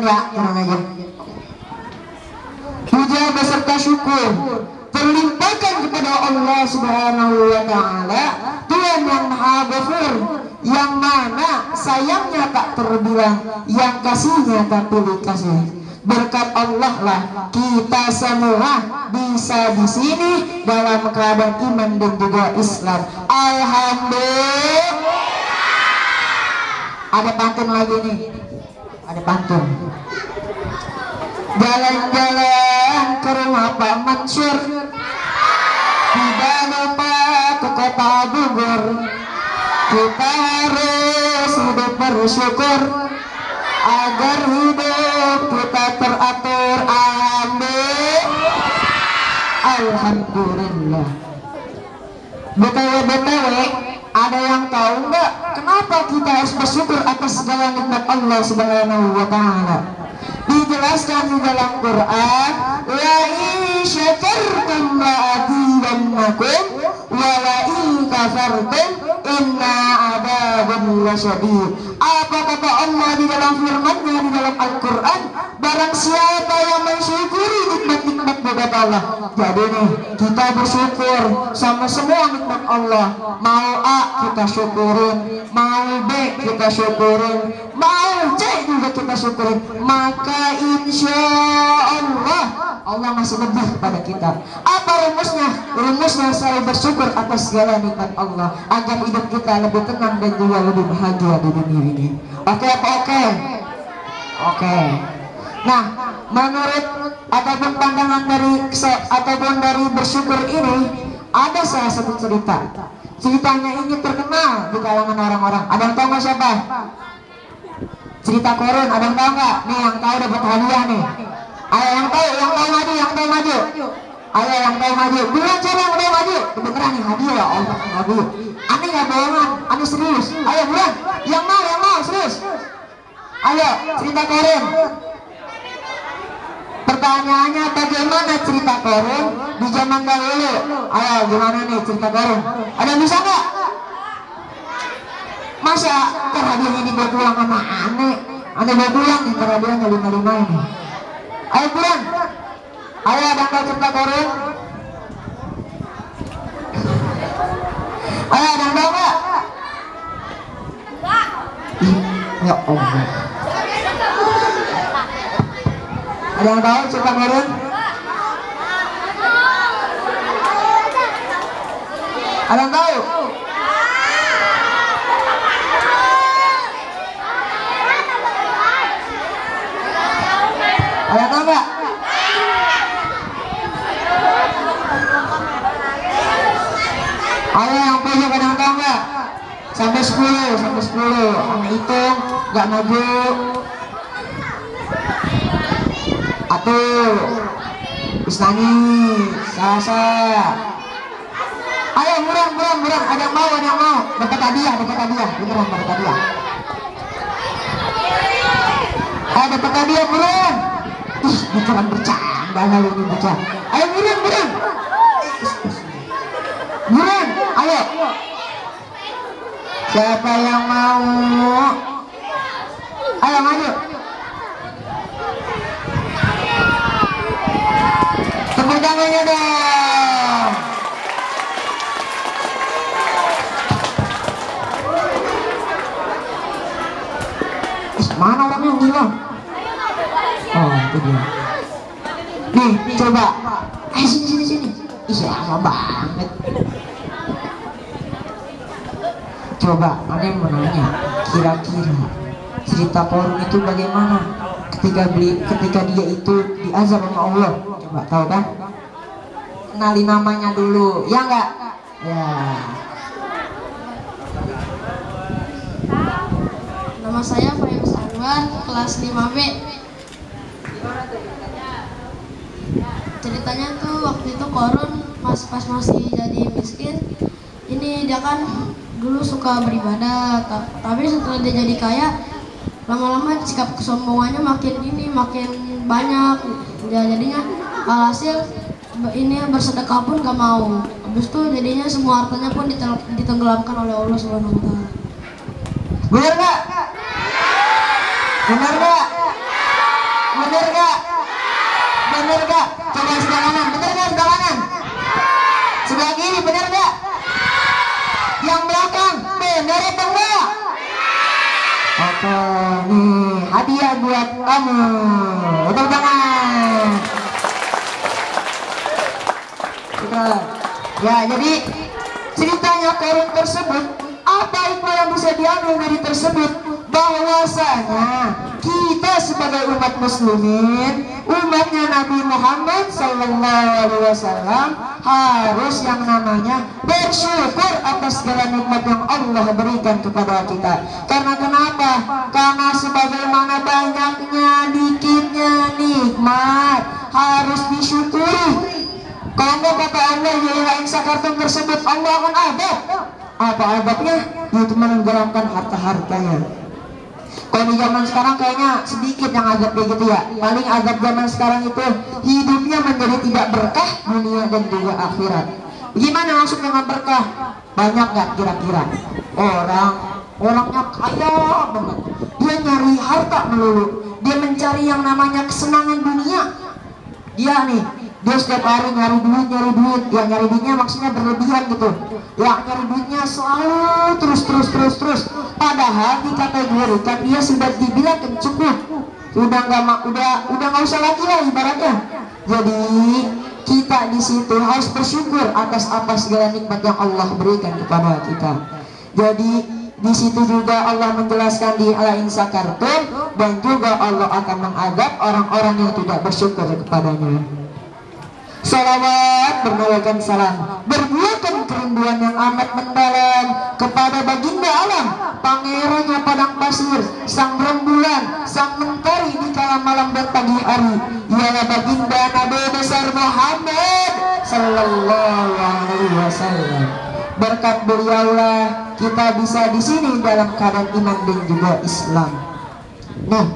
ya, tenang aja. Puja beserta syukur terlimpahkan kepada Allah Subhanahu wa Ta'ala, Tuhan yang Maha Ghafur, yang mana sayangnya tak terbilang, yang kasihnya tak pilih kasih. Berkat Allah lah kita semua bisa di sini dalam keadaan iman dan juga Islam. Alhamdulillah. Ada pantun lagi nih. Ada pantun. Jalan-jalan ke rumah Pak Mansur, tidak lupa ke kota Bogor. Kita harus hidup bersyukur agar hidup kita teratur. Alhamdulillah. BTW, ada yang tahu nggak kenapa kita harus bersyukur atas segala nikmat Allah Subhanahu wa Ta'ala? Dijelaskan di dalam Quran, la in syakartum la azidannakum wa la in kafartum inna adzabi lasyadid. Apa kata Allah di dalam firman-Nya di dalam Al-Quran? Barang siapa yang mensyukuri nikmat-nikmat dari Allah. Jadi nih, kita bersyukur sama semua nikmat Allah. Mau A kita syukurin, mau B kita syukurin, mau C juga kita syukurin. Maka insya Allah Allah masih lebih pada kita. Apa rumusnya? Rumusnya selalu bersyukur atas segala nikmat Allah agar hidup kita lebih tenang dan juga lebih bahagia di dunia ini. Oke apa oke? Oke. Nah, menurut ataupun pandangan dari bersyukur ini, ada salah satu cerita. Ceritanya ini terkenal di kalangan orang-orang. Ada yang tahu nggak siapa? Cerita Korun. Ada yang tahu nggak? Nih yang tahu dapat hadiah nih. Ayo yang tahu maju, yang tahu maju. Ayo yang tahu maju. Buruan coba yang tahu maju. Kebenaran nih hadiah ya Allah, hadiah. Ani nggak bohongan, ani serius. Ayo buruan. Yang mau serius. Ayo cerita Korun. Pertanyaannya, bagaimana cerita Korun di zaman dahulu? Ayo gimana nih cerita Korun? Ada yang bisa nggak? Masa hadiah ini berpulang sama aneh? Aneh berpulang nih hadiahnya 55 ini. Ayo buruan. Ayo ada yang tahu cerita Korun? Ayo ada yang tahu nggak? Ya Allah. Ada yang tahu cerita Korun? Ada yang tahu? Ada yang tahu nggak? Ayo yang punya ada yang tahu nggak? Sampai 10. Anak hitung nggak maju. Atuh, bis nangis, sasa. Ayo buruan. Ada yang mau. Dapat hadiah, beneran dapat hadiah. Ayo dapat hadiah buruan. Ih, bukan bercanda kali ini bercanda. Ayo buruan. Buruan, ayo. Siapa yang mau? Ayo maju. Tepuk tangannya dong. Mana orangnya yang hilang? Oh itu dia. Nih coba. Sini. Ih lama banget. Coba ada yang menanya, kira-kira cerita Korun itu bagaimana ketika dia itu diazab sama Allah? Coba tahu kan? Kenali namanya dulu, ya enggak? Ya. Nama saya Fayus Anwar, kelas 5B. Ceritanya tuh waktu itu Korun pas masih jadi miskin. Ini dia kan dulu suka beribadah, tapi setelah dia jadi kaya, lama-lama sikap kesombongannya makin banyak. Ya, jadinya alhasil ini bersedekah pun gak mau. Habis itu jadinya semua hartanya pun ditenggelamkan oleh Allah Subhanahu wa Ta'ala. Benar nggak? benar gak? Coba sebelah kanan, benar gak sebelah kanan? Sebelah kiri, benar gak? Yang belakang, benar atau enggak? Oke, nih hadiah buat kamu. Tepuk tangan. Ya, jadi ceritanya Qarun tersebut, apa hikmah yang bisa diambil dari tersebut? Bahwasanya kita sebagai umat muslimin, umatnya Nabi Muhammad SAW, harus yang namanya bersyukur atas segala nikmat yang Allah berikan kepada kita. Karena kenapa? Karena sebagaimana banyaknya dikitnya nikmat harus disyukuri. Karena kata Allah, ya in syakartum tersebut, Allah akan adab. Apa adabnya? Yaitu menenggelamkan harta-hartanya. Kalau di zaman sekarang kayaknya sedikit yang adab begitu ya. Paling adab zaman sekarang itu hidupnya menjadi tidak berkah dunia dan juga akhirat. Gimana maksud dengan berkah? Banyak gak kira-kira orangnya kaya banget, dia nyari harta melulu, dia mencari yang namanya kesenangan dunia. Dia setiap hari nyari duit, ya nyari duitnya maksudnya berlebihan gitu. Ya nyari duitnya selalu terus. Padahal dikategorikan dia sudah dibilang cukup. Udah nggak usah lagi lah ibaratnya. Jadi kita di situ harus bersyukur atas apa segala nikmat yang Allah berikan kepada kita. Jadi di situ juga Allah menjelaskan di la in syakartum, dan juga Allah akan mengadab orang-orang yang tidak bersyukur kepadanya. Salawat bermulakan salam, berbuahkan kerinduan yang amat mendalam kepada baginda alam, pangerannya padang pasir, sang rembulan, sang mentari di kala malam dan pagi hari, ialah baginda Nabi besar Muhammad sallallahu alaihi wasallam. Berkat beliaulah kita bisa di sini dalam keadaan iman dan juga Islam. Nih,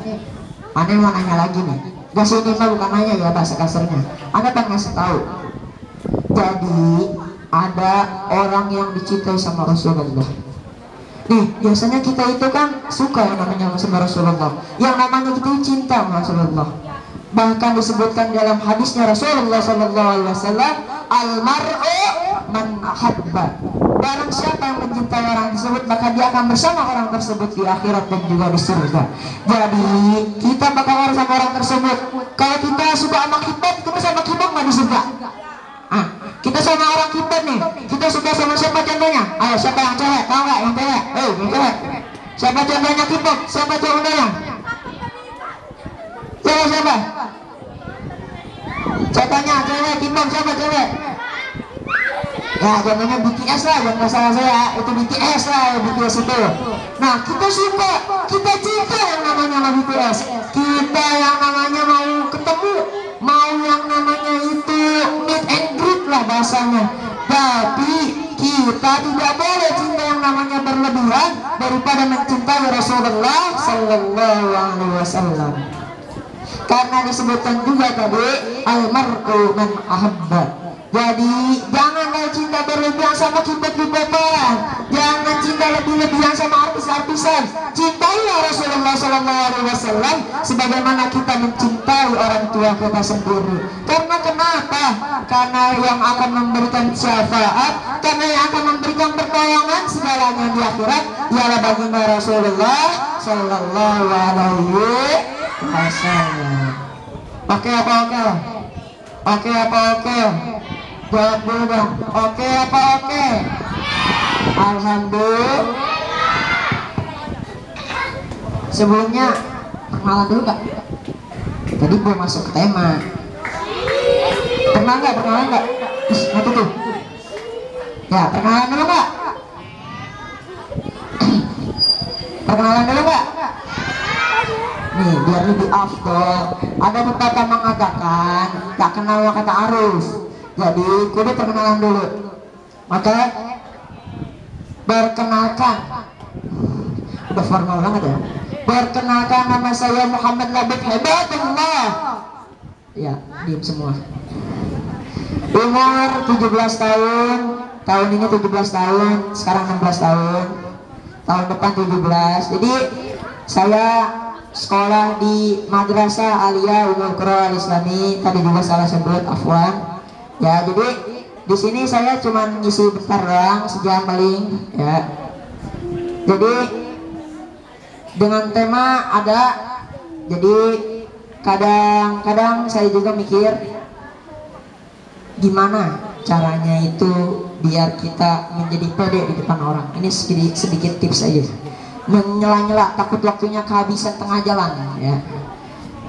aneh mau nanya lagi nih. Gak sini mah bukan nanya ya bahasa kasarnya. Anda pengen ngasih tahu. Jadi ada orang yang dicintai sama Rasulullah. Nih biasanya kita itu kan suka yang namanya sama Rasulullah. Yang namanya kita cinta sama Rasulullah. Bahkan disebutkan dalam hadisnya Rasulullah SAW, almar'u man ahabba. Barang siapa yang mencintai orang tersebut, maka dia akan bersama orang tersebut di akhirat dan juga di surga. Jadi kita bakal harus sama orang tersebut. Kalau kita suka sama kibat, kita sama kibat nggak di surga. Kita sama orang kibat nih, kita suka sama siapa contohnya? Ayo siapa yang cewek? Tahu nggak yang cewek? Yang cewek. Siapa contohnya kibat? Siapa contohnya? Siapa? Contohnya cewek kibat, siapa cewek? Ya contohnya BTS lah, jangan masalah saya, itu BTS lah, BTS itu. Nah kita suka, kita cinta yang namanya BTS. Kita yang namanya mau ketemu, mau yang namanya itu meet and greet lah bahasanya. Tapi kita tidak boleh cinta yang namanya berlebihan daripada mencintai Rasulullah Sallallahu Alaihi Wasallam. Karena disebutkan juga tadi almar'u man ahabba. Jadi janganlah cinta berlebihan sama kibat-kibatan, jangan cinta lebih-lebihan sama artis-artisan. Cintailah Rasulullah SAW sebagaimana kita mencintai orang tua kita sendiri. Karena kenapa? Karena yang akan memberikan syafaat, karena yang akan memberikan pertolongan segalanya di akhirat ialah baginda Rasulullah Sallallahu Alaihi Wasallam. Oke apa oke? Oke apa oke? Jawab dulu dong. Oke apa oke? Alhamdulillah. Sebelumnya perkenalan dulu kak. Tadi belum masuk ke tema. Perkenalan nggak? Apa tuh? Ya perkenalan dulu kak. Perkenalan dulu kak. Nih biar lebih afdol. Ada pepatah mengatakan tak kenal kata arus. Jadi kudu perkenalan dulu. Maka perkenalkan. Udah formal banget ya. Perkenalkan, nama saya Muhammad Labib Hebatullah. Ya, diam semua. Umur 17 tahun. Tahun ini 17 tahun. Sekarang 16 tahun. Tahun depan 17. Jadi saya sekolah di Madrasah Aliyah Ummul Qura Al-Islami, tadi juga salah sebut, afwan. Ya, jadi di sini saya cuma ngisi bentar doang, sejam paling ya. Jadi dengan tema ada, jadi kadang-kadang saya juga mikir gimana caranya itu biar kita menjadi pede di depan orang. Ini sedikit tips aja. Menyela-nyela, takut waktunya kehabisan tengah jalan ya.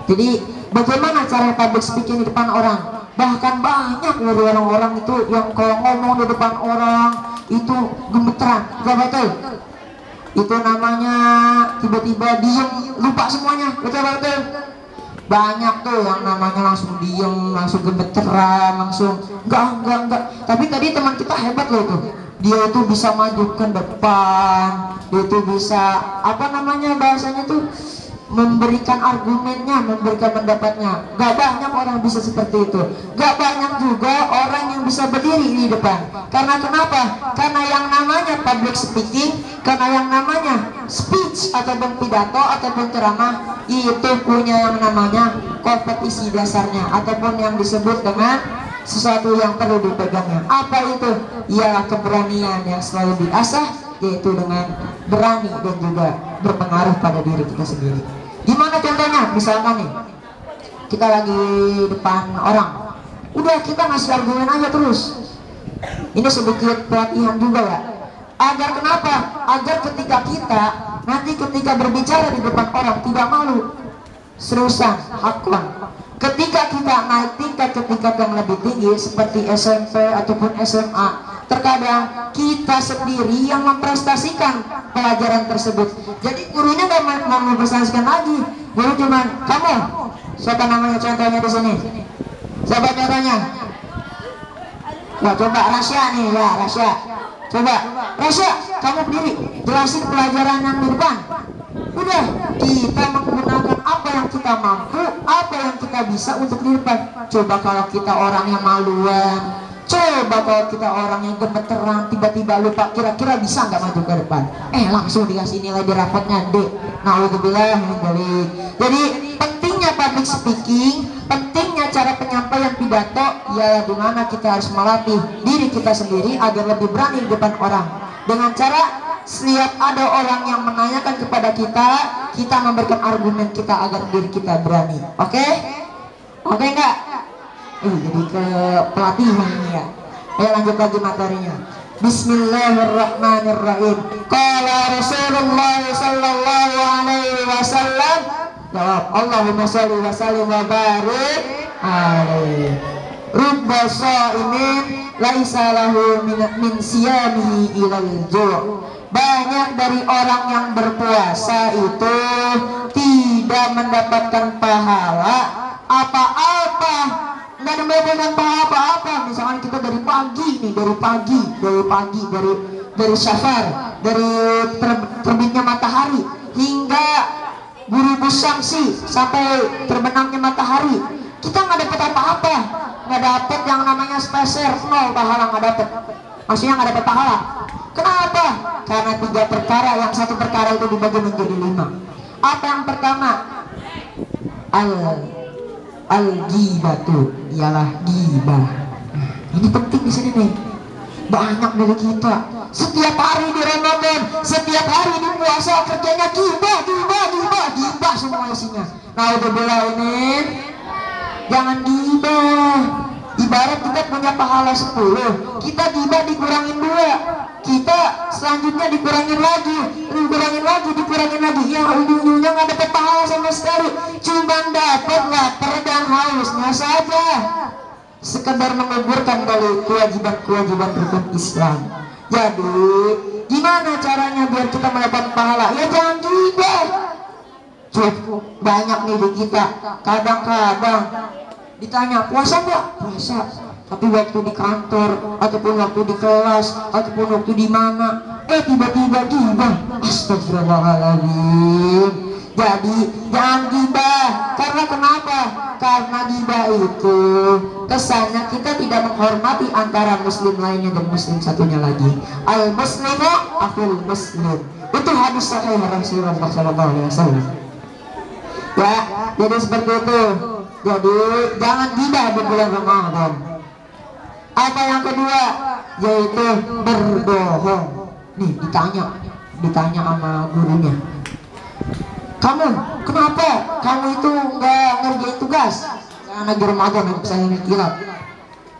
Jadi bagaimana cara public speaking di depan orang? Bahkan banyak dari orang-orang itu yang kalau ngomong di depan orang itu gemeteran, gak betul? Itu namanya tiba-tiba diem, lupa semuanya, betul? Banyak tuh yang namanya langsung diem, langsung gemeteran, langsung enggak. Tapi tadi teman kita hebat loh tuh. Dia itu bisa maju ke depan, dia itu bisa apa namanya bahasanya tuh, memberikan argumennya, memberikan pendapatnya. Gak banyak orang bisa seperti itu. Gak banyak juga orang yang bisa berdiri di depan. Karena kenapa? Karena yang namanya public speaking, karena yang namanya speech ataupun pidato ataupun ceramah itu punya yang namanya kompetisi dasarnya, ataupun yang disebut dengan sesuatu yang perlu dipegangnya. Apa itu? Ialah keberanian yang selalu diasah, yaitu dengan berani dan juga berpengaruh pada diri kita sendiri. Gimana contohnya? Misalkan nih, kita lagi depan orang, udah kita ngasih argumen aja terus. Ini sedikit pelatihan juga ya. Agar kenapa? Agar ketika kita nanti ketika berbicara di depan orang tidak malu. Seriusan, hakwan. Ketika kita naik tingkat ke tingkat yang lebih tinggi seperti SMP ataupun SMA, terkadang kita sendiri yang memprestasikan pelajaran tersebut. Jadi gurunya nggak memprestasikan lagi. Guru cuman, kamu siapa namanya contohnya di sini? Siapa contohnya? Wah, coba Rasya nih ya, Rasya. Coba Rasya, kamu berdiri, jelasin pelajaran yang di depan. Udah, kita menggunakan apa yang kita mampu, apa yang kita bisa untuk di depan. Coba kalau kita orang yang maluan, coba kalau kita orang yang gemeteran, tiba-tiba lupa, kira-kira bisa nggak maju ke depan? Langsung dikasih nilai di rapotnya D. Nauzubillah min dzalik. Jadi pentingnya public speaking, pentingnya cara penyampaian pidato, ya dimana kita harus melatih diri kita sendiri agar lebih berani di depan orang. Dengan cara setiap ada orang yang menanyakan kepada kita, kita memberikan argumen kita agar diri kita berani. Oke? Oke enggak? Jadi ke pelatihan ini ya. Ayo lanjut lagi materinya. Bismillahirrahmanirrahim. Qala Rasulullah sallallahu alaihi wasallam. Jawab, Allahumma shalli wa sallim wa barik alaihi. Rubba sha'imin laisa lahu min siyamihi ilal ju'. Banyak dari orang yang berpuasa itu tidak mendapatkan pahala apa-apa, nggak mendapatkan pahala apa-apa. Misalkan kita dari pagi, dari syafar, dari terbitnya matahari hingga ghurubu syamsi, sampai terbenamnya matahari, kita nggak dapat apa-apa, nggak dapat yang namanya speser, nol pahala, nggak dapat. Maksudnya nggak dapat pahala. Kenapa? Karena 3 perkara, yang satu perkara itu dibagi menjadi 5. Apa yang pertama? Al-ghibatu, ialah ghibah. Ini penting di sini nih. Banyak dari kita setiap hari di Ramadan, setiap hari di puasa kerjanya ghibah semua isinya. Nah, udah bela ini, jangan ghibah. Ibarat kita punya pahala 10, kita ghibah dikurangin 2. Kita selanjutnya dikurangin lagi, ya ujung-ujungnya nggak dapat pahala sama sekali, cuma dapat lapar dan hausnya saja, sekedar menguburkan dari kewajiban rukun Islam. Jadi gimana caranya biar kita mendapat pahala? Ya jangan ghibah. Cukup banyak nih di kita, kadang-kadang ditanya puasa nggak? Puasa. Tapi waktu di kantor, ataupun waktu di kelas, ataupun waktu di mana, tiba-tiba ghibah. Astagfirullahaladzim. Jadi jangan ghibah. Karena kenapa? Karena ghibah itu kesannya kita tidak menghormati antara muslim lainnya dan muslim satunya lagi. Al muslimu akhul muslim. Itu hadis sahih Rasulullah SAW. Ya, jadi seperti itu. Jadi jangan gibah di bulan Ramadan. Apa yang kedua? Yaitu berbohong. Nih ditanya sama gurunya. Kamu kenapa? Kamu itu nggak ngerjain tugas? Karena lagi Ramadan aku saya kilat.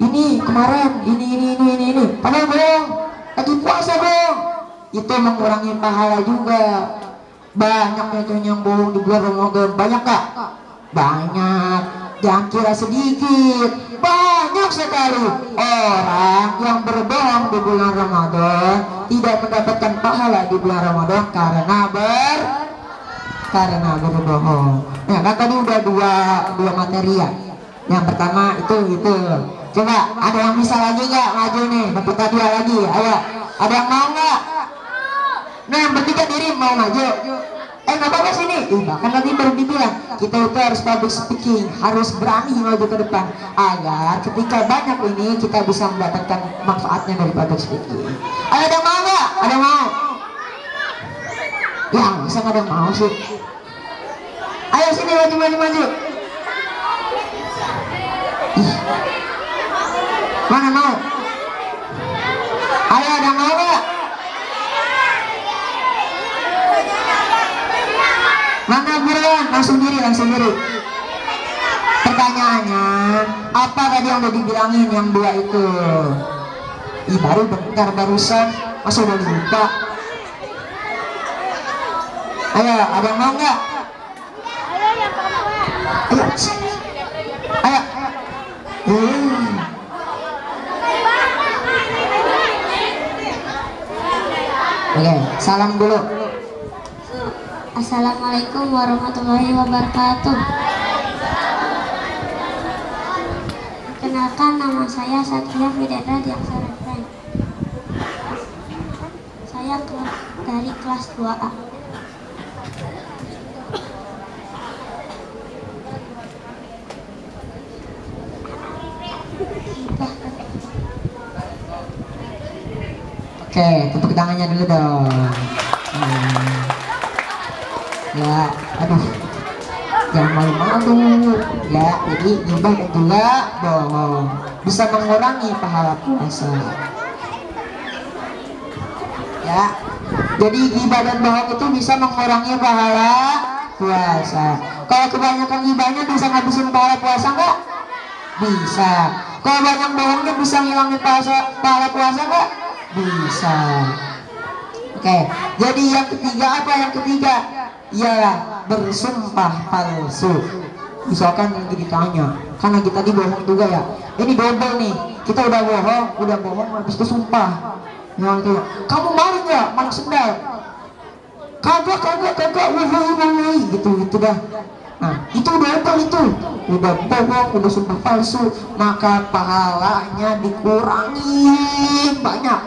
Ini kemarin ini. Padahal bohong. Lagi puasa dong. Itu mengurangi pahala juga. Banyak itu yang bohong di bulan Ramadan. Banyak gak? Banyak. Jangan kira sedikit. Banyak sekali orang yang berbohong di bulan Ramadan tidak mendapatkan pahala di bulan Ramadan karena berbohong. Nah, kan tadi udah dua materi ya. Yang pertama itu. Coba ada yang bisa lagi nggak maju nih? Dapat hadiah lagi. Ayo, ada yang mau nggak? Nah, yang bertiga diri mau maju. Nggak apa-apa sini. Bahkan tadi baru dibilang kita itu harus public speaking, harus berani maju ke depan agar ketika banyak ini kita bisa mendapatkan manfaatnya dari public speaking. Ayo, ada yang mau nggak? Ada yang mau? Ya, bisa nggak ada yang mau sih? Ayo sini maju. Mana mau? Ayo, ada yang mau nggak? Mana buruan? Langsung diri. Pertanyaannya, apa tadi yang udah dibilangin yang dua itu? Baru bentar barusan, masa udah lupa? Ayo, ada yang mau nggak? Ayo. Oke, salam dulu. Assalamualaikum warahmatullahi wabarakatuh. Kenalkan, nama saya Satria Fideda Diaksara Frank. Saya dari kelas 2A. Oke, tepuk tangannya dulu dong. Ya, aduh, jangan malu-malu. Ya, jadi gibah dan juga bohong bisa mengurangi pahala puasa. Ya, jadi gibah dan bohong itu bisa mengurangi pahala puasa. Kalau kebanyakan gibahnya bisa ngabisin pahala puasa nggak? Bisa. Kalau banyak bohongnya bisa ngilangin pahala puasa nggak? Bisa. Oke, jadi yang ketiga apa? Yang ketiga ialah bersumpah palsu. Misalkan lagi ditanya, kan lagi tadi bohong juga ya, ini double nih, kita udah bohong habis itu sumpah. Yang itu, kamu malu nggak? Malu sendal? Kagak, wah, gitu dah. Nah, itu double itu, udah bohong, udah sumpah palsu, maka pahalanya dikurangi banyak.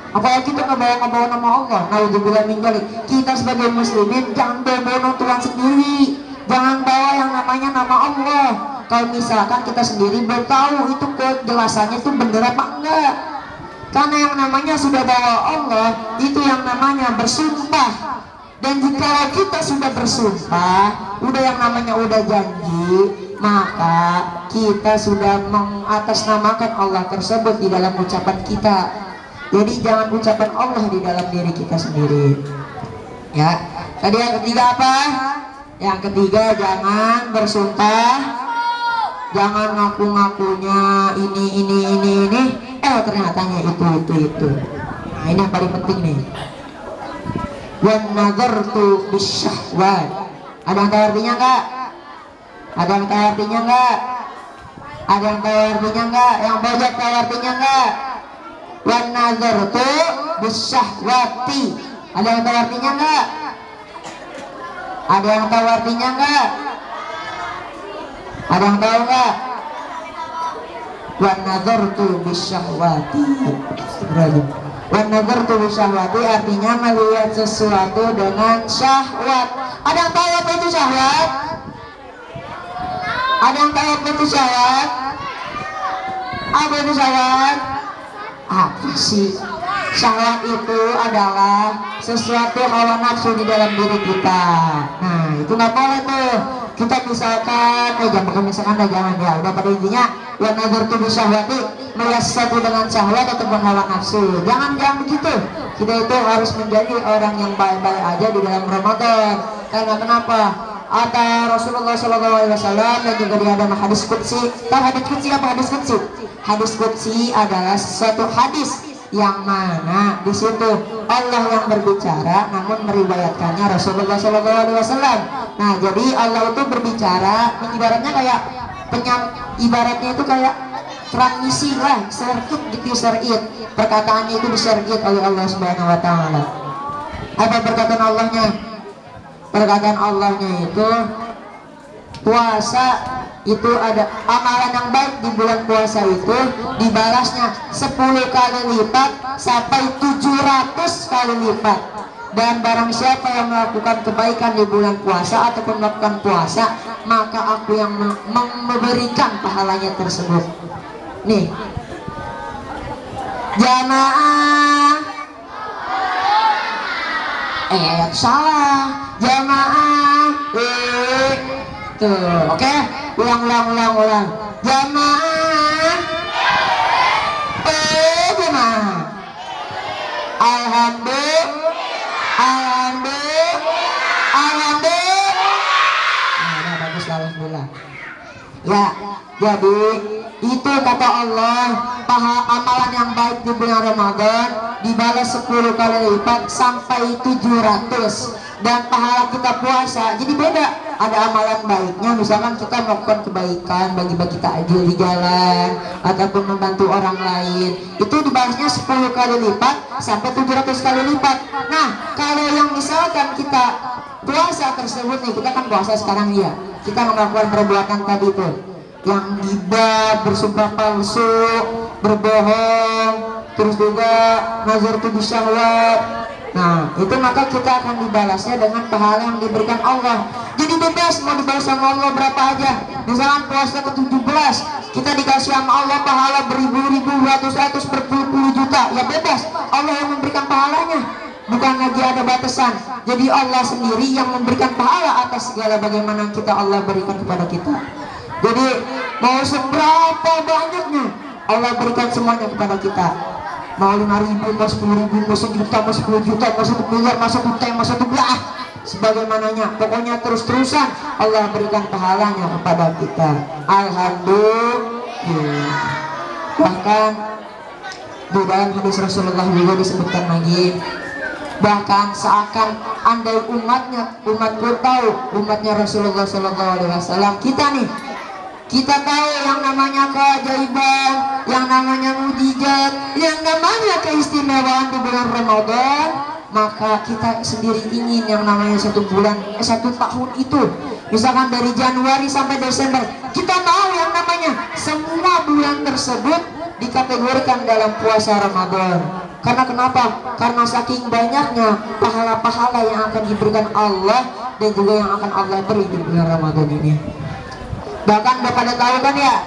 Apalagi kita ngebawa nama Allah. Naudzubillah min dzalik. Kita sebagai muslimin jangan bawa Tuhan sendiri, jangan bawa yang namanya nama Allah. Kalau misalkan kita sendiri belum tahu itu kejelasannya itu benar apa enggak, karena yang namanya sudah bawa Allah itu yang namanya bersumpah. Dan jika kita sudah bersumpah, udah yang namanya udah janji, maka kita sudah mengatasnamakan Allah tersebut di dalam ucapan kita. Jadi jangan ucapan Allah di dalam diri kita sendiri. Ya. Tadi yang ketiga apa? Yang ketiga jangan bersumpah, jangan ngaku-ngakunya ini. Ternyatanya itu. Nah, ini yang paling penting nih. Wan nazartu bisyahwat. Ada yang tahu artinya enggak? Ada yang tahu artinya enggak? Ada yang tahu artinya enggak? Yang banyak tahu artinya enggak? Wan nazartu bisyahwati. Ada yang tahu artinya enggak? Ada yang tahu artinya enggak? Ada yang tahu enggak? Wan nazartu bisyahwati. Wan nazartu bisyahwati artinya melihat sesuatu dengan syahwat. Ada yang tahu apa itu syahwat? Ada yang tahu apa itu syahwat? Apa itu syahwat? Apa sih? Syahwat itu adalah sesuatu hawa nafsu di dalam diri kita. Nah, itu nggak boleh tuh. Kita misalkan, jangan ya. Udah pada intinya, wa nadartu bi syahwati, melihat sesuatu dengan syahwat ataupun hawa nafsu. Jangan begitu. Kita itu harus menjadi orang yang baik-baik aja di dalam Ramadan. Karena kenapa? Ada Rasulullah SAW dan juga di dalam hadis qudsi. Tahu hadis qudsi apa hadis qudsi? Hadis qudsi adalah suatu hadis yang mana di situ Allah yang berbicara, namun meriwayatkannya Rasulullah SAW. Nah, jadi Allah itu berbicara, ibaratnya kayak ibaratnya itu kayak transmisi lah, circuit gitu, circuit. Perkataannya itu disircuit oleh Allah Subhanahu Wa Taala. Apa perkataan Allahnya? Perkataan Allahnya itu puasa itu ada amalan yang baik di bulan puasa itu dibalasnya 10 kali lipat sampai 700 kali lipat. Dan barang siapa yang melakukan kebaikan di bulan puasa ataupun melakukan puasa, maka aku yang memberikan pahalanya tersebut. Nih, jamaah salah, jamaah tuh, oke? Ulang. Jamaah jamaah. Alhamdulillah. Nah, bagus, alhamdulillah. Ya, jadi itu kata Allah, amalan yang baik di bulan Ramadan dibalas 10 kali lipat sampai 700. Dan pahala kita puasa jadi beda. Ada amalan baiknya, misalkan kita melakukan kebaikan, bagi-bagi takjil di jalan ataupun membantu orang lain, itu dibalasnya 10 kali lipat sampai 700 kali lipat. Nah, kalau yang misalkan kita puasa tersebut nih, kita kan puasa sekarang ya, kita melakukan perbuatan tadi tuh, yang ghibah, bersumpah palsu, berbohong, terus juga nazar tuh syahwat. Nah, itu maka kita akan dibalasnya dengan pahala yang diberikan Allah. Jadi bebas mau dibalas sama Allah berapa aja. Misalkan puasa ke-17 kita dikasih sama Allah pahala beribu-ribu, ratus-ratus, berpuluh-puluh juta, ya bebas. Allah yang memberikan pahalanya, bukan lagi ada batasan. Jadi Allah sendiri yang memberikan pahala atas segala bagaimana kita Allah berikan kepada kita. Jadi mau seberapa banyaknya Allah berikan semuanya kepada kita. Mau 5.000, mau 10.000, mau 1 juta, mau 10 juta, mau 1 miliar, mau 1 T, mau 1 belah, sebagaimananya, pokoknya terus-terusan Allah berikan pahalanya kepada kita. Alhamdulillah. Bahkan di dalam hadis Rasulullah juga disebutkan lagi, bahkan seakan andai umatku tahu, umatnya Rasulullah SAW, kita tahu yang namanya keajaiban, yang namanya mujizat, yang namanya keistimewaan di bulan Ramadan, maka kita sendiri ingin yang namanya satu tahun itu, misalkan dari Januari sampai Desember, kita mau yang namanya semua bulan tersebut dikategorikan dalam puasa Ramadan. Karena kenapa? Karena saking banyaknya pahala-pahala yang akan diberikan Allah dan juga yang akan Allah beri di bulan Ramadan ini. Bahkan udah pada tahu kan ya,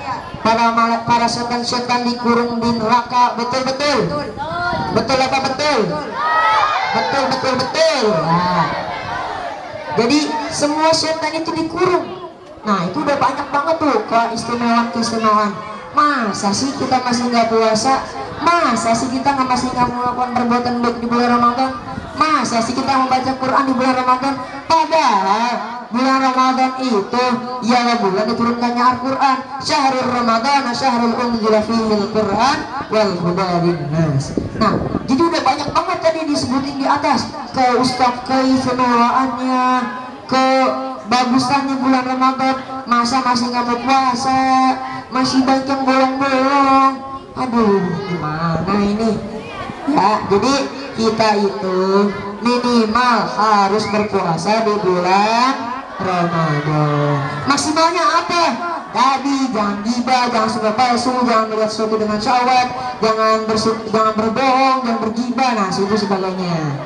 para setan-setan dikurung di neraka, betul apa betul? Betul. Nah, jadi semua setan itu dikurung. Nah, itu udah banyak banget tuh keistimewaan. Masa sih kita masih nggak puasa? Masa sih kita masih nggak melakukan perbuatan baik di bulan Ramadan? Masa sih kita membaca Quran di bulan Ramadan? Padahal bulan Ramadan itu ialah bulan diturunkannya Al-Quran. Syahrul Ramadan, syahrul unzila fihil Quran wal huda linnas. Nah, jadi udah banyak banget tadi disebutin di atas keistimewaannya, kebagusannya bulan Ramadan. Masa masih nggak mau puasa, masih banyak yang bolong-bolong. Aduh, gimana ini? Ya, jadi kita itu minimal harus berpuasa di bulan Ramadan. Maksimalnya apa? Tadi jangan ghibah, jangan suka palsu, jangan melihat sesuatu dengan syahwat, jangan berbohong, jangan berghibah, nah itu sebagainya.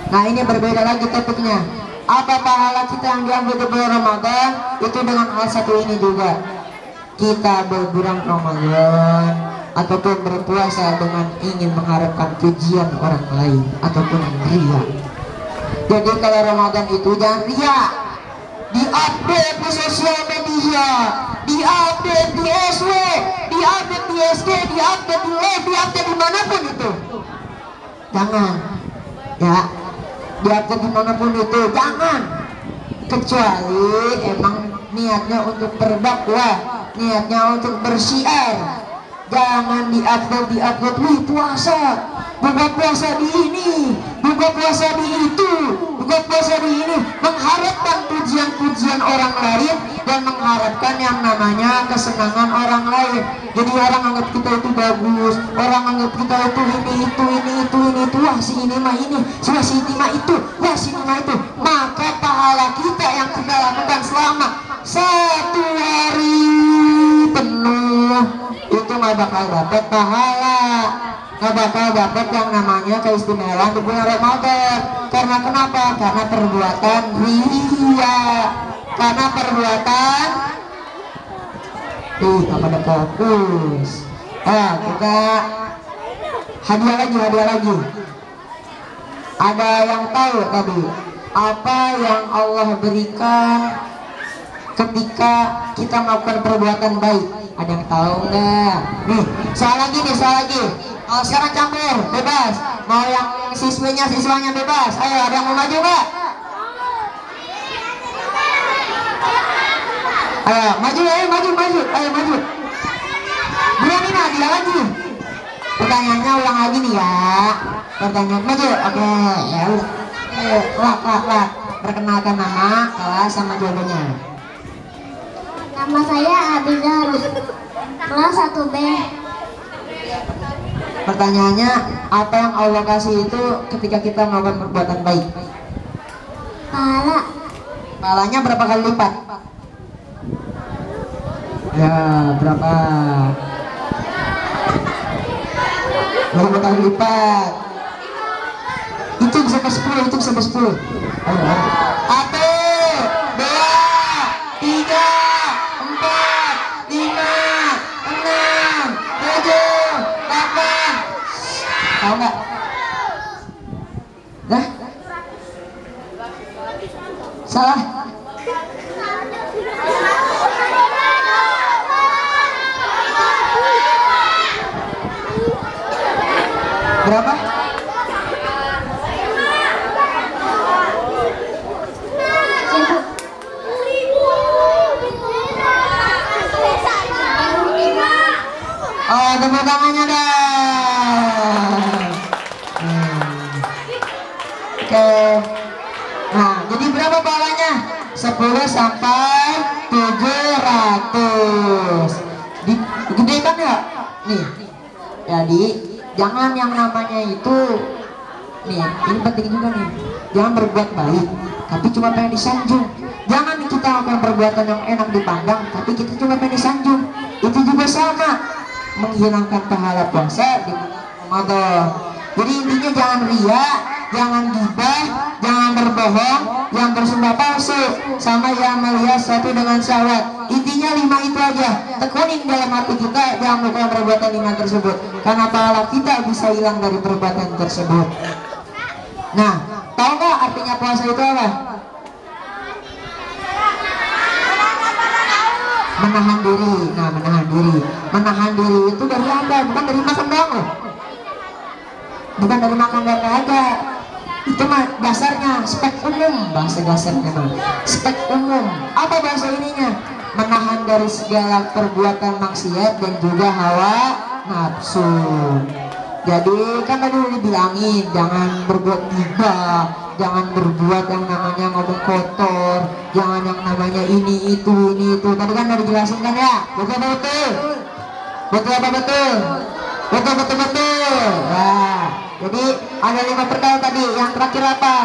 Nah, ini berbeda lagi topiknya. Apa pahala kita yang diambil di bulan Ramadan? Itu dengan hal satu ini juga. Kita berbulan Ramadan, ataupun berpuasa dengan ingin mengharapkan pujian orang lain ataupun ria. Jadi kalau Ramadan itu jangan ria, diupdate di sosial media, diupdate di SW, diupdate di SG, diupdate di live, diupdate dimanapun itu. Jangan, ya, diupdate dimanapun itu jangan. Kecuali emang niatnya untuk berdakwah, niatnya untuk bersiar. Jangan diupload, wih puasa, buka puasa di ini, buka puasa di itu, buka puasa di ini, mengharapkan pujian-pujian orang lain dan mengharapkan yang namanya kesenangan orang lain. Jadi orang anggap kita itu bagus, orang anggap kita itu ini, wah si ini mah ini, wah si ini mah itu, wah si ini mah itu. Maka pahala kita yang kita lakukan selama 1 hari penuh itu nggak bakal dapat pahala, nggak bakal dapat yang namanya keistimewaan di bulan Ramadan. Karena kenapa? Karena perbuatan ria, karena perbuatan nggak pada fokus. Kita hadiah lagi. Ada yang tahu tadi apa yang Allah berikan ketika kita melakukan perbuatan baik? Ada yang tahu nggak? Nih, soal lagi. Kalau sekarang campur, bebas. Mau yang siswanya bebas. Ayo, ada yang mau maju nggak? Ayo, maju. Ayo maju. Belum ini ada lagi. Pertanyaannya ulang lagi nih ya. Pertanyaan maju. Oke, ya udah. Lak. Perkenalkan nama, kelas sama jawabannya. Nama saya Abizar, kelas 1B. Pertanyaannya, apa yang Allah kasih itu ketika kita melakukan perbuatan baik? Pahala. Pahalanya berapa kali lipat? Ya, berapa? Berapa kali lipat? Itu bisa ke 10. Ayo. 1, 2, 3, 4, 5, 6, 7, 8. Tahu nggak? Nah, salah. Berapa? Oh, tepuk tangannya dong. Oke. Nah, jadi berapa pahalanya? 10 sampai 700. Digedekan ya? Nih. Jadi jangan yang namanya itu, nih, ini penting juga nih. Jangan berbuat baik, tapi cuma pengen disanjung. Jangan kita melakukan perbuatan yang enak dipandang, tapi kita cuma pengen disanjung. Itu juga sama, menghilangkan pahala puasa di bulan Ramadan. Jadi intinya jangan ria, jangan gibah, jangan berbohong, jangan bersumpah palsu, sama yang melihat satu dengan syahwat. Intinya 5 itu aja. Tekunin dalam hati kita, jangan melakukan perbuatan 5 tersebut, karena pahala kita bisa hilang dari perbuatan tersebut. Nah, tahu nggak artinya puasa itu apa? Menahan diri. Nah, menahan diri itu dari apa? Bukan dari makan doang loh. Bukan dari makan doang aja. Itu mah dasarnya spek umum, bahasa dasarnya mah spek umum. Apa bahasa ininya? Menahan dari segala perbuatan maksiat dan juga hawa nafsu. Jadi kan tadi udah dibilangin, jangan berbuat gibah, jangan berbuat yang namanya ngomong kotor, jangan yang namanya ini itu. Tadi kan udah dijelasin kan ya? Betul. Betul. Nah, jadi ada 5 perkara tadi. Yang terakhir apa?